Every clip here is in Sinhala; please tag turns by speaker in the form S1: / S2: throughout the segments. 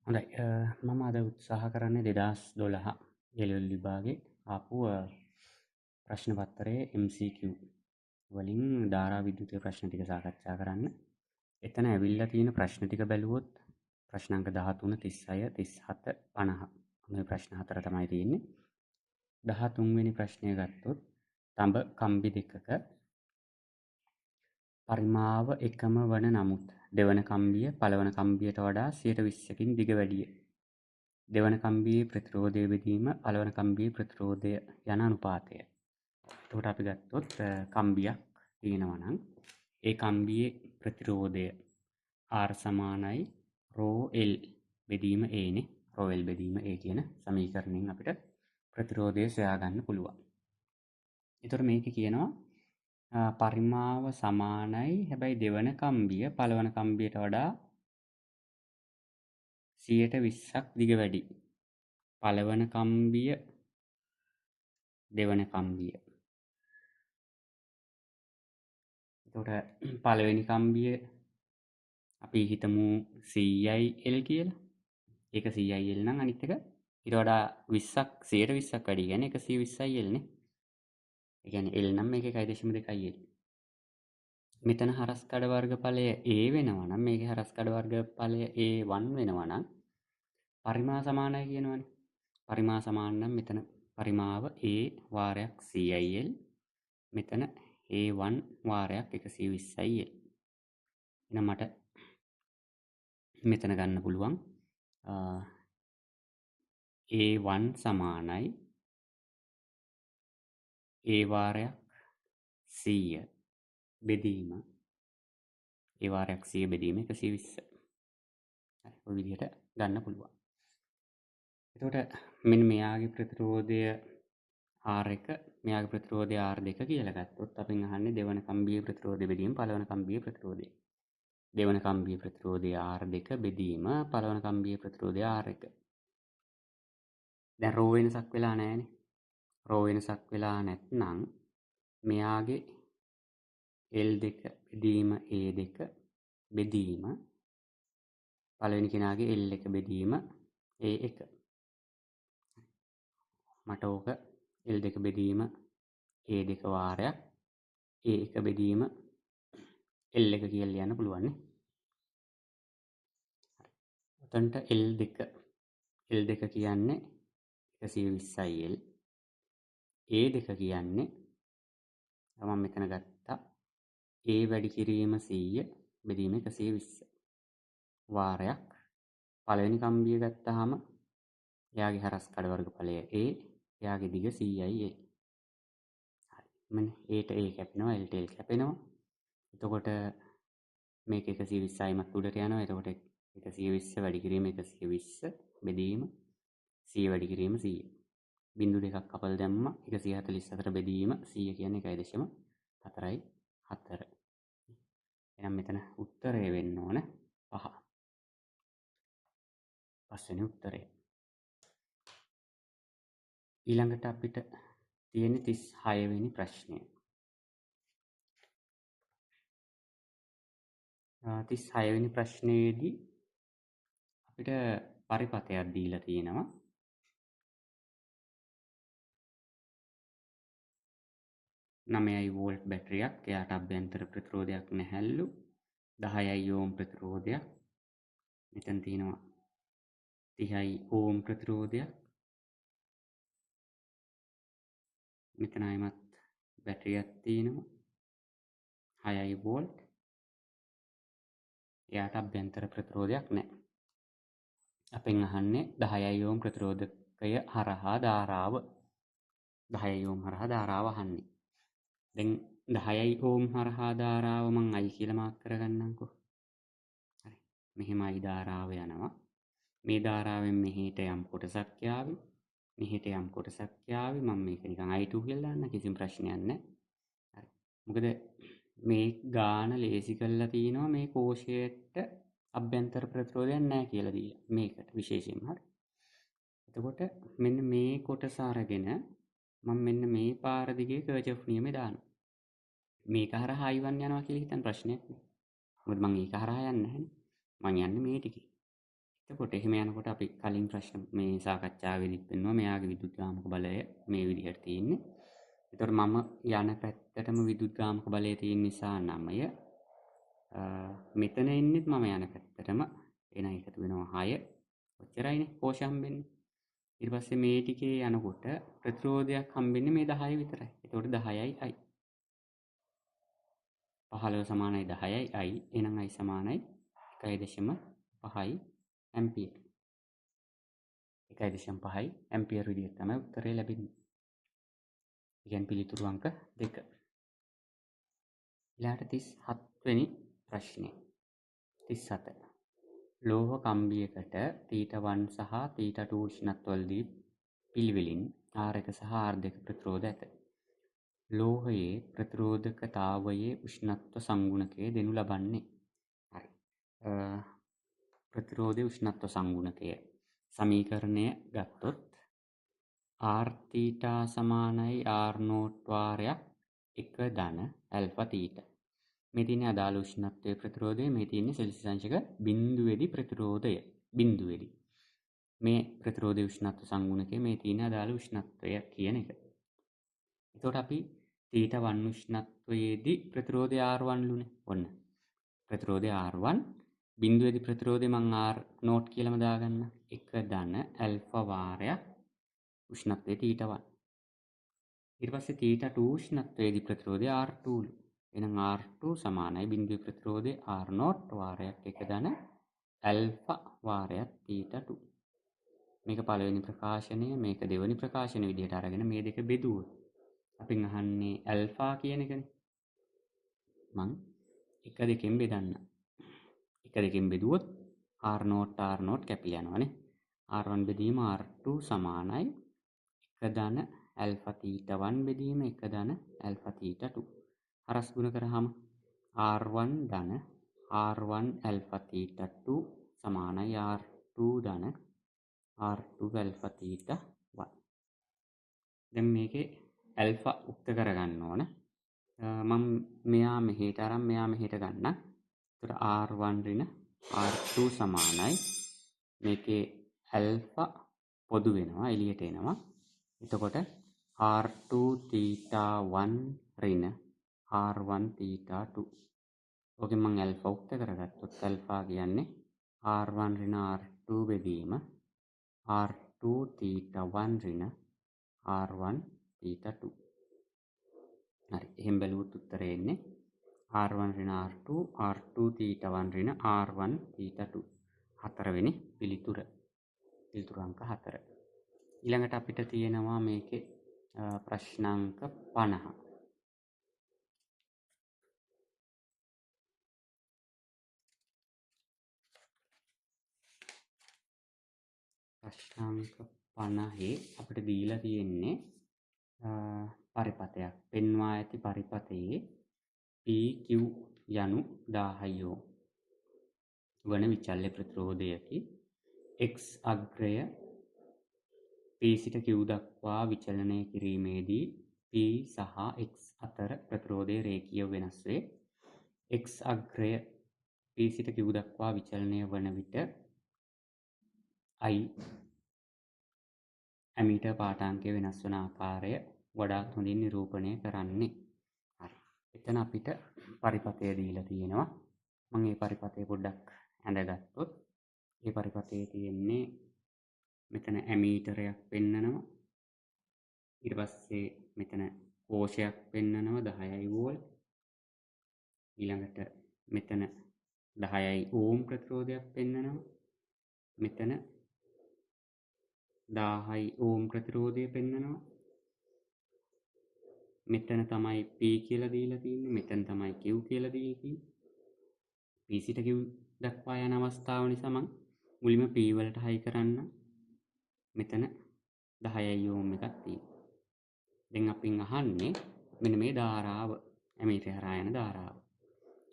S1: හොඳයි මම අද උත්සාහ කරන්නේ 2012 එළවලු විභාගේ ආපු ප්‍රශ්න පත්තරයේ MCQ වලින් ධාරා විද්‍යුතය ප්‍රශ්න ටික සාකච්ඡා කරන්න. එතන ඇවිල්ලා තියෙන ප්‍රශ්න ටික බැලුවොත් ප්‍රශ්න අංක 13, 36, 37, 50 මේ ප්‍රශ්න හතර තමයි තියෙන්නේ. 13 වෙනි ප්‍රශ්නය ගත්තොත් තඹ කම්බි දෙකක පරිමාව එකම වන නමුත් දෙවන කම්බිය පළවන කම්බියට වඩා 120කින් දිග වැඩිය. දෙවන කම්බියේ ප්‍රතිරෝධය බෙදීම පළවන කම්බියේ ප්‍රතිරෝධය යන අනුපාතය. එතකොට අපි ගත්තොත් කම්බියක් තියෙනවා නම් ඒ කම්බියේ ප්‍රතිරෝධය R සමානයි ρL බෙදීම A නේ. ρL බෙදීම A කියන සමීකරණයෙන් අපිට ප්‍රතිරෝධය සොයා ගන්න පුළුවන්. එතකොට මේක කියනවා පරිමාව සමානයි හැබැයි දෙවන කම්බිය පළවන කම්බියට වඩා 120ක් දිග වැඩි. පළවන කම්බිය දෙවන කම්බිය. එතකොට පළවෙනි කම්බිය අපි හිතමු 100L කියලා. ඒක 100L නම් අනිත් එක ඊට වඩා 20ක් 120ක් වැඩි. කියන්නේ 120L නේ. ඒ කියන්නේ L නම් මේක 1.2L. මෙතන හරස්කඩ වර්ගඵලය A වෙනවා නම් මේකේ හරස්කඩ වර්ගඵලය A1 වෙනවා නම් පරිමා සමානයි කියනවනේ. පරිමා සමාන නම් මෙතන පරිමාව A වාරයක් 100L. මෙතන A1 වාරයක් 120L. එහෙනම් මට මෙතන ගන්න පුළුවන් A1 සමානයි A වාරයක් 100 බෙදීම A වාරයක් 100 බෙදීම 120. හරි ඔය විදිහට ගන්න පුළුවන්. එතකොට මෙන්න මෙයාගේ ප්‍රතිරෝධය R1 මෙයාගේ ප්‍රතිරෝධය R2 කියලා ගත්තොත් අපෙන් අහන්නේ දෙවන කම්බියේ ප්‍රතිරෝධය බෙදීම පළවන කම්බියේ ප්‍රතිරෝධය. දෙවන කම්බියේ ප්‍රතිරෝධය R2 බෙදීම පළවන කම්බියේ ප්‍රතිරෝධය R1. දැන් රෝ වෙනසක් වෙලා නැහැනේ. රෝ වෙනසක් වෙලා නැත්නම් මෙයාගේ L2 බෙදීම A2 බෙදීම පළවෙනි කෙනාගේ L1 බෙදීම A1. මට ඕක L2 බෙදීම A2 වාරයක් A1 බෙදීම L1 කියලා ලියන්න පුළුවන් නේ. උතන්ට L2 කියන්නේ 120L. A2 කියන්නේ මම මෙතන ගත්තා A වැඩි කිරීම 100 බෙදීම 120 වාරයක් පළවෙනි කම්බිය ගත්තාම එයාගේ හරස්කඩ වර්ගඵලය A එයාගේ දිග 100L. හරි. මෙන්න Aට A කැපෙනවා Lට L කැපෙනවා. එතකොට මේක 120යිමත් උඩට යනවා. එතකොට 120 වැඩි කිරීම 120 බෙදීම 100 වැඩි කිරීම 100. බිංදු දෙකක් කපලා දැම්මා 144 බෙදීම 100 කියන්නේ 1.44. එහෙනම් මෙතන උත්තරය වෙන්න ඕන 5. පස්වෙනි උත්තරය. ඊළඟට අපිට තියෙන 36 වෙනි ප්‍රශ්නය. 36 වෙනි ප්‍රශ්නයේදී අපිට පරිපථයක් දීලා තියෙනවා. නමයයි වෝල්ට් බැටරියක් එයාට අභ්‍යන්තර ප්‍රතිරෝධයක් නැහැලු 10යි ඕම් ප්‍රතිරෝධයක් මෙතන තියෙනවා 30යි ඕම් ප්‍රතිරෝධයක් මෙතන ආයමත් බැටරියක් තියෙනවා 6යි වෝල්ට් එයාට අභ්‍යන්තර ප්‍රතිරෝධයක් නැහැ. අපෙන් අහන්නේ 10යි ඕම් ප්‍රතිරෝධකය හරහා ධාරාව 10යි ඕම් හරහා ධාරාව අහන්නේ. දැන් 10යි ඕම් හරහා ධාරාව මං I කියලා මාක් කරගන්නම්කෝ. හරි. මෙහෙමයි ධාරාව යනවා. මේ ධාරාවෙන් මෙහෙට යම් කොටසක් යාවි. මෙහෙට යම් කොටසක් යාවි. මම මේක නිකන් I2 කියලා දාන්න කිසිම ප්‍රශ්නයක් නැහැ. හරි. මොකද මේ ගාන ලේසි කරලා තිනවා මේ කෝෂයට අභ්‍යන්තර ප්‍රතිරෝධයක් නැහැ කියලා දීලා. මේකට විශේෂයෙන්ම හරි. එතකොට මෙන්න මේ කොටස අරගෙන මම මෙන්න මේ පාර දිගේ කර්චොෆ් නියමය දානවා. මේක හරහා I1 යනවා කියලා හිතන ප්‍රශ්නයක් නෑ. මොකද මම ඒක හරහා යන්නේ නැහැනේ. මම යන්නේ මේ ටිකේ. එතකොට එහෙම යනකොට අපි කලින් ප්‍රශ්න මේ සාකච්ඡාවේදීත් පෙන්වුවා මෙයාගේ විදුද්ගාමක බලය මේ විදිහට තියෙන්නේ. එතකොට මම යන පැත්තටම විදුද්ගාමක බලය තියෙන නිසා 9 මෙතන එන්නෙත් මම යන පැත්තටම එන එකතු වෙනවා 6. ඔච්චරයිනේ කෝෂ හම්බෙන්නේ. ඊට පස්සේ මේ ටිකේ යනකොට ප්‍රතිරෝධයක් හම්බෙන්නේ මේ 10 විතරයි. එතකොට 10යි i. 15 සමානයි 10යි i. එහෙනම් i සමානයි 1.5 ඇම්පියර්. 1.5 ඇම්පියර් විදිහට තමයි උත්තරේ ලැබෙන්නේ. ඉතින් පිළිතුරු අංක 2. ඊළඟට 37 වෙනි ප්‍රශ්නේ. 37. ලෝහ කම්බියකට θ1 සහ θ2 උෂ්ණත්වවලදී පිළිවෙලින් R1 සහ R2 ප්‍රතිරෝධ ඇත. ලෝහයේ ප්‍රතිරෝධකතාවයේ උෂ්ණත්ව සංගුණකය දෙනු ලබන්නේ. හරි. ප්‍රතිරෝධයේ උෂ්ණත්ව සංගුණකය සමීකරණය ගත්තොත් R θ සමානයි R0 වාරයක් 1 ධන ඇල්ෆා θ. මේ තියෙන්නේ අදාළ උෂ්ණත්වයේ ප්‍රතිරෝධය, මේ තියෙන්නේ සෙල්සියස් අංශක බිඳුවේදී ප්‍රතිරෝධය. බිඳුවේදී. මේ ප්‍රතිරෝධයේ උෂ්ණත්ව සංගුණකය මේ තියෙන අදාළ උෂ්ණත්වය කියන එක. එතකොට අපි θ1 උෂ්ණත්වයේදී ප්‍රතිරෝධය R1 ලුනේ. ඔන්න. ප්‍රතිරෝධය R1 බිඳුවේදී ප්‍රතිරෝධය මං R0 කියලාම දාගන්න. 1 ධන ඇල්ෆා වාරයක් උෂ්ණත්වයේ θ1. ඊට පස්සේ θ2 උෂ්ණත්වයේදී ප්‍රතිරෝධය R2 ලු. එහෙනම් R2 සමානයි බිඳුවේ ප්‍රතිරෝධය R0 වාරයක් 1 ධන ඇල්ෆා වාරයක් θ2. මේක පළවෙනි ප්‍රකාශනය, මේක දෙවෙනි ප්‍රකාශන විදිහට අරගෙන මේ දෙක බෙදුවොත් අපින් අහන්නේ ඇල්ෆා කියන එකනේ. මං 1 2කින් බෙදන්න. 1 2කින් බෙදුවොත් R0 කැපිලා යනවානේ. R1 බෙදීම R2 සමානයි 1 ධන ඇල්ෆා θ1 බෙදීම 1 ධන ඇල්ෆා θ2. හරස් ගුණ කරාම R1 ධන R1 ඇල්ෆා θ2 සමානයි R2 ධන R2 ඇල්ෆා θ1. දැන් මේකේ ඇල්ෆා උක්ත කරගන්න ඕන. මම මෙයා මෙහෙට අරන් මෙයා මෙහෙට ගන්න. ඒතර R1 ඍණ R2 සමානයි. මේකේ ඇල්ෆා පොදු වෙනවා, එළියට එනවා. එතකොට R2 θ1 ඍණ R1 θ2. ඕකෙන් මම ඇල්ෆා උක්ත කරගත්තොත් ඇල්ෆා කියන්නේ R1 ඍණ R2 බෙදීම R2 θ1 ඍණ R1 θ2. හරි. එහෙන් බැලුවොත් උත්තරේ එන්නේ R1 ඍණ R2 R2 θ1 ඍණ R1 θ2. හතරවෙනි පිළිතුර. පිළිතුර අංක 4. ඊළඟට අපිට තියෙනවා මේකේ ප්‍රශ්නාංක 50. ප්‍රශ්නාංක 50 අපිට දීලා තියෙන්නේ පරිපතයක්. පෙන්වා ඇති පරිපතයේ PQ යනු 1000 ඕම් වන විචල්්‍ය ප්‍රතිරෝධයකි. X අග්‍රය P සිට Q දක්වා විචලනය කිරීමේදී P සහ X අතර ප්‍රතිරෝධය රේඛීය වෙනස් වේ. X අග්‍රය P සිට Q දක්වා විචලනය වන විට I ඇමීටර් පාඨාංකය වෙනස් වන ආකාරය වඩාත් හොඳින් නිරූපණය කරන්නේ. හරි. එතන අපිට පරිපතය දීලා තියෙනවා. මම මේ පරිපතය පොඩ්ඩක් ඇඳගත්තොත් මේ පරිපතයේ තියෙන්නේ මෙතන ඇමීටරයක් පෙන්නනවා. ඊට පස්සේ මෙතන කෝෂයක් පෙන්නනවා 10යි වෝල්ට්. ඊළඟට මෙතන 10යි ඕම් ප්‍රතිරෝධයක් පෙන්නනවා. මෙතන 1000යි ඕම් ප්‍රතිරෝධය පෙන්නනවා. මෙතන තමයි P කියලා දීලා තියෙන්නේ. මෙතන තමයි Q කියලා දීලා තියෙන්නේ. P සිට Q දක්වා යන අවස්ථාව නිසා මම මුලින්ම P වලට හයි කරන්න. මෙතන 10යි ඕම් එකක් තියෙනවා. දැන් අපින් අහන්නේ මෙන්න මේ ධාරාව, ඇමීටරය හරහා යන ධාරාව.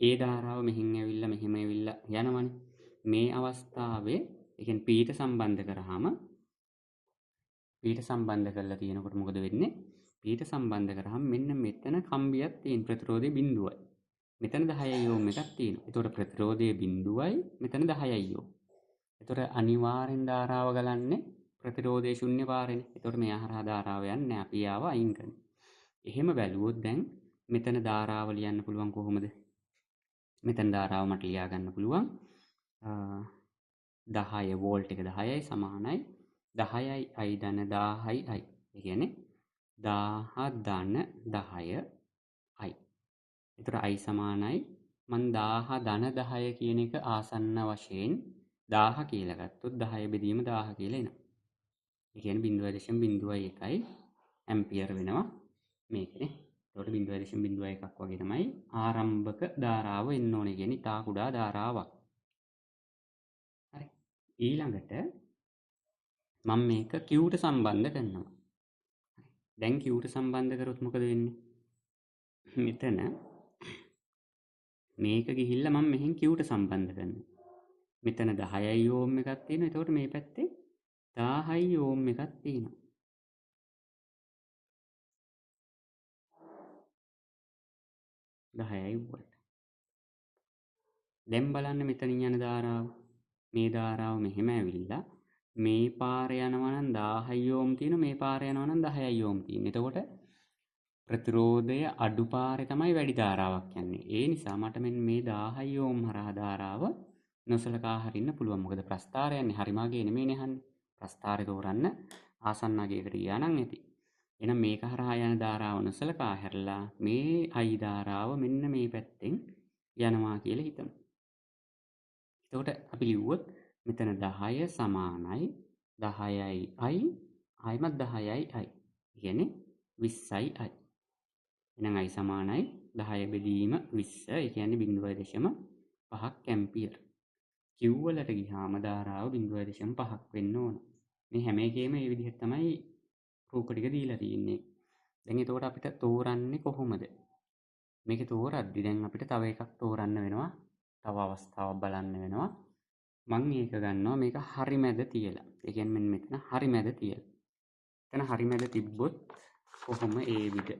S1: ඒ ධාරාව මෙහින් ඇවිල්ලා මෙහෙම ඇවිල්ලා යනවනේ. මේ අවස්ථාවේ ඒ කියන්නේ P ට සම්බන්ධ කරාම P ට සම්බන්ධ කරලා තියෙනකොට මොකද වෙන්නේ? P ට සම්බන්ධ කරාම මෙන්න මෙතන කම්බියක් තියෙන ප්‍රතිරෝධය බිඳුවයි. මෙතන 10යි ඕම් එකක් තියෙනවා. ඒතකොට ප්‍රතිරෝධය බිඳුවයි මෙතන 10යි ඕම්. එතකොට අනිවාර්යෙන් ධාරාව ගලන්නේ ප්‍රතිරෝධයේ ශුන්‍ය පාරේනේ. එතකොට මෙයා හරහා ධාරාව යන්නේ අපි ආව අයින් කරනවා. එහෙම බැලුවොත් දැන් මෙතන ධාරාව ලියන්න පුළුවන් කොහොමද? මෙතන ධාරාව මට ලියා ගන්න පුළුවන් 10 වෝල්ට් එක 10යි සමානයි 10යි i ධන 1000යි i. ඒ කියන්නේ 1000 ධන 10යි. එතකොට i සමානයි මම 1000 ධන 10 කියන එක ආසන්න වශයෙන් 1000 කියලා ගත්තොත් 10 බෙදීම 1000 කියලා එනවා. ඒ කියන්නේ 0.01 ඇම්පියර් වෙනවා මේකනේ. එතකොට 0.01ක් වගේ තමයි ආරම්භක ධාරාව එන්න ඕනේ. කියන්නේ ඉතා කුඩා ධාරාවක්. හරි. ඊළඟට මම මේක Q ට සම්බන්ධ කරනවා. දැන් Q ට සම්බන්ධ කරොත් මොකද වෙන්නේ? මෙතන මේක ගිහිල්ලා මම මෙහෙන් Q ට සම්බන්ධ කරනවා. මෙතන 10යි ඕම් එකක් තියෙනවා. එතකොට මේ පැත්තේ 1000යි ඕම් එකක් තියෙනවා. දහයයි වෝල්ට්. දැන් බලන්න මෙතනින් යන ධාරාව. මේ ධාරාව මෙහෙම ඇවිල්ලා මේ පාරේ යනවා නම් 1000 ඕම් තියෙන, මේ පාරේ යනවා නම් 10යි ඕම් තියෙන. එතකොට ප්‍රතිරෝධය අඩු පාරේ තමයි වැඩි ධාරාවක් යන්නේ. ඒ නිසා මට මෙන්න මේ 1000 ඕම් හරහා ධාරාව නොසලකා හරින්න පුළුවන්. මොකද ප්‍රස්ථාරය යන්නේ හරිමාගේ නෙමෙයිනේ යන්නේ. ප්‍රස්ථාරය තෝරන්න ආසන්න අගයකට ගියා නම් ඇති. එහෙනම් මේක හරහා යන ධාරාව නොසලකා හැරලා මේ I ධාරාව මෙන්න මේ පැත්තෙන් යනවා කියලා හිතමු. එතකොට අපි ලිව්වොත් මෙතන 10 සමානයි 10යි I ආයිමත් 10යි I. කියන්නේ 20යි I. එහෙනම් I සමානයි 10 බෙදීම 20. ඒ කියන්නේ 0.5ක් ඇම්පියර්. Q වලට ගියාම ධාරාව 0.5ක් වෙන්න ඕන. මේ හැම එකේම මේ විදිහට තමයි රූප ටික දීලා තියෙන්නේ. දැන් එතකොට අපිට තෝරන්නේ කොහොමද? මේක තෝරද්දි දැන් අපිට තව එකක් තෝරන්න වෙනවා. තව අවස්ථාවක් බලන්න වෙනවා. මම මේක ගන්නවා මේක හරි මැද තියලා. ඒ කියන්නේ මෙන්න මෙතන හරි මැද තියලා. එතන හරි මැද තිබ්බොත් කොහොම ඒවිද? හරි.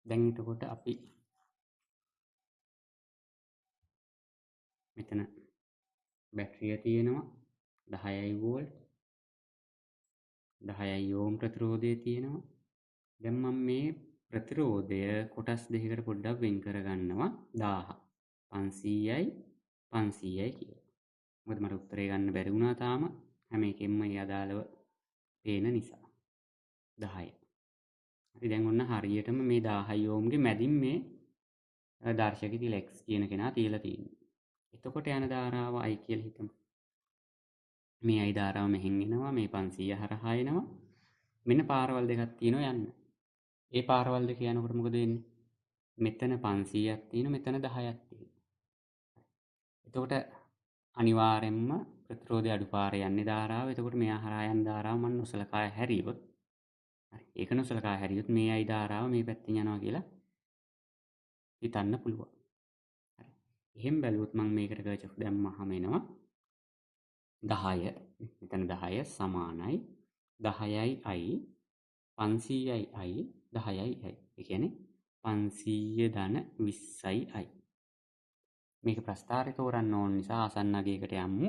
S1: දැන් එතකොට අපි මෙතන බැටරිය තියෙනවා 10යි වෝල්ට් 10යි ඕම් ප්‍රතිරෝධය තියෙනවා. දැන් මම මේ ප්‍රතිරෝධය කොටස් දෙකකට පොඩ්ඩක් වෙන් කරගන්නවා 1000. 500යි 500යි කියලා. මොකද මට උත්තරේ ගන්න බැරි වුණා තාම හැම එකෙන්ම ඒ අදාළව පේන නිසා. 10. හරි දැන් ඔන්න හරියටම මේ 1000 ඕම්ගේ මැදින් මේ දර්ශක තියලා x කියන කෙනා තියලා තියෙනවා. එතකොට යන ධාරාව I කියලා හිතමු. මේ I ධාරාව මෙහෙන් එනවා මේ 500 හරහා එනවා. මෙන්න පාරවල් දෙකක් තියෙනවා යන්න. ඒ පාරවල් දෙක යනකොට මොකද වෙන්නේ? මෙතන 500ක් තියෙනවා මෙතන 10ක් තියෙනවා. එතකොට අනිවාර්යෙන්ම ප්‍රතිරෝධය අඩු පාරේ යන්නේ ධාරාව. එතකොට මෙයා හරහා යන ධාරාව මම නොසලකා හැරියොත් හරි. ඒක නොසලකා හැරියොත් මේ I ධාරාව මේ පැත්තෙන් යනවා කියලා හිතන්න පුළුවන්. හරි. එහෙම බැලුවොත් මම මේකට කර්චොෆ් දැම්මහම එනවා 10 මෙතන 10 සමානයි 10යි I 500යි I 10යි I. ඒ කියන්නේ 500 ධන 20යි I. මේක ප්‍රස්ථාරය තෝරන්න ඕන නිසා ආසන්න අගයකට යමු.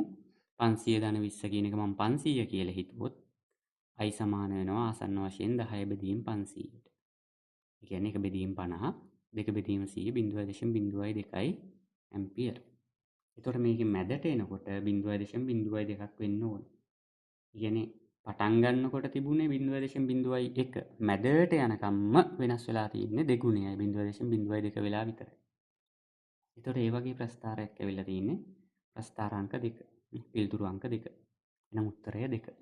S1: 500 ධන 20 කියන එක මම 500 කියලා හිතුවොත් I සමාන වෙනවා ආසන්න වශයෙන් 10 බෙදීම 500ට. ඒ කියන්නේ 1 බෙදීම 50 2 බෙදීම 100 0.02 ඇම්පියර්. එතකොට මේකේ මැදට එනකොට 0.02ක් වෙන්න ඕන. ඒ කියන්නේ පටන් ගන්නකොට තිබුණේ 0.01 මැදට යනකම්ම වෙනස් වෙලා තියෙන්නේ දෙගුණයයි 0.02 වෙලා විතරයි. එතකොට ඒ වගේ ප්‍රස්ථාරයක් ඇවිල්ලා තියෙන්නේ ප්‍රස්ථාරාංක 2 පිළිතුරු අංක 2. එනම් උත්තරය 2.